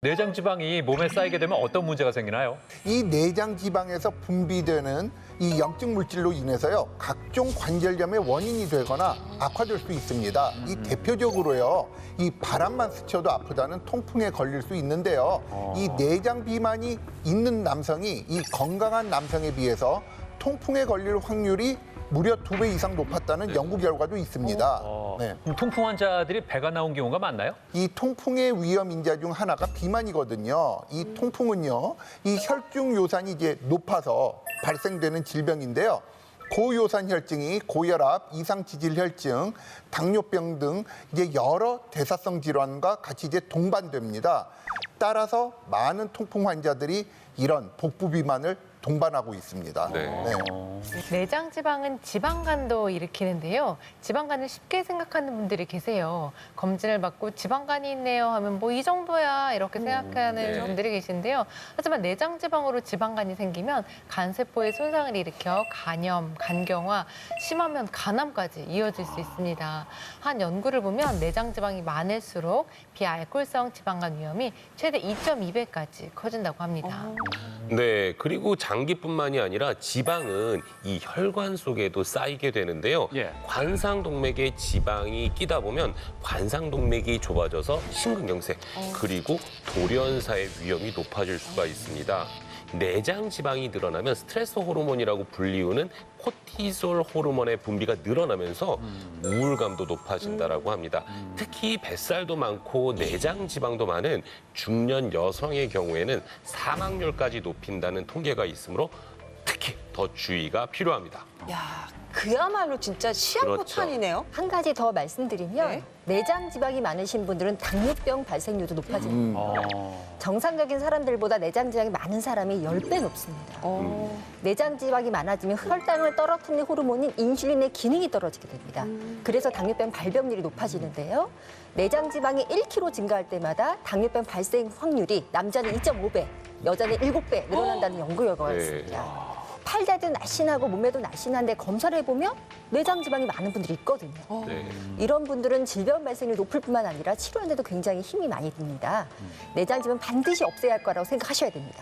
내장 지방이 몸에 쌓이게 되면 어떤 문제가 생기나요? 이 내장 지방에서 분비되는 이 염증 물질로 인해서요, 각종 관절염의 원인이 되거나 악화될 수 있습니다. 이 대표적으로요, 이 바람만 스쳐도 아프다는 통풍에 걸릴 수 있는데요. 이 내장 비만이 있는 남성이 이 건강한 남성에 비해서 통풍에 걸릴 확률이 무려 2배 이상 높았다는 연구 결과도 있습니다. 네. 그럼 통풍 환자들이 배가 나온 경우가 많나요? 이 통풍의 위험 인자 중 하나가 비만이거든요. 이 통풍은요, 이 혈중 요산이 이제 높아서 발생되는 질병인데요. 고요산 혈증이 고혈압, 이상지질 혈증, 당뇨병 등 이제 여러 대사성 질환과 같이 이제 동반됩니다. 따라서 많은 통풍 환자들이 이런 복부 비만을 동반하고 있습니다. 네. 내장 지방은 지방간도 일으키는데요. 지방간을 쉽게 생각하는 분들이 계세요. 검진을 받고 지방간이 있네요 하면 뭐 이 정도야 이렇게 생각하는 분들이 계신데요. 하지만 내장 지방으로 지방간이 생기면 간세포에 손상을 일으켜 간염, 간경화, 심하면 간암까지 이어질 수 있습니다. 한 연구를 보면 내장 지방이 많을수록 비알코올성 지방간 위험이 최대 2.2배까지 커진다고 합니다. 네, 그리고 장기뿐만이 아니라 지방은 이 혈관 속에도 쌓이게 되는데요. 관상동맥에 지방이 끼다 보면 관상동맥이 좁아져서 심근경색, 그리고 돌연사의 위험이 높아질 수가 있습니다. 내장 지방이 늘어나면 스트레스 호르몬이라고 불리우는 코티솔 호르몬의 분비가 늘어나면서 우울감도 높아진다라고 합니다. 특히 뱃살도 많고 내장 지방도 많은 중년 여성의 경우에는 사망률까지 높인다는 통계가 있으므로 특히 더 주의가 필요합니다. 야, 그야말로 진짜 시한부탄이네요. 한 가지 더 말씀드리면 네. 내장 지방이 많으신 분들은 당뇨병 발생률도 높아집니다. 정상적인 사람들보다 내장 지방이 많은 사람이 10배 높습니다. 내장 지방이 많아지면 혈당을 떨어뜨리는 호르몬인 인슐린의 기능이 떨어지게 됩니다. 그래서 당뇨병 발병률이 높아지는데요. 내장 지방이 1kg 증가할 때마다 당뇨병 발생 확률이 남자는 2.5배, 여자는 7배 늘어난다는 연구 결과가 있습니다. 팔다도 날씬하고 몸매도 날씬한데 검사를 해보면 내장 지방이 많은 분들이 있거든요. 이런 분들은 질병 발생률이 높을 뿐만 아니라 치료하는데도 굉장히 힘이 많이 듭니다. 내장 지방 반드시 없애야 할 거라고 생각하셔야 됩니다.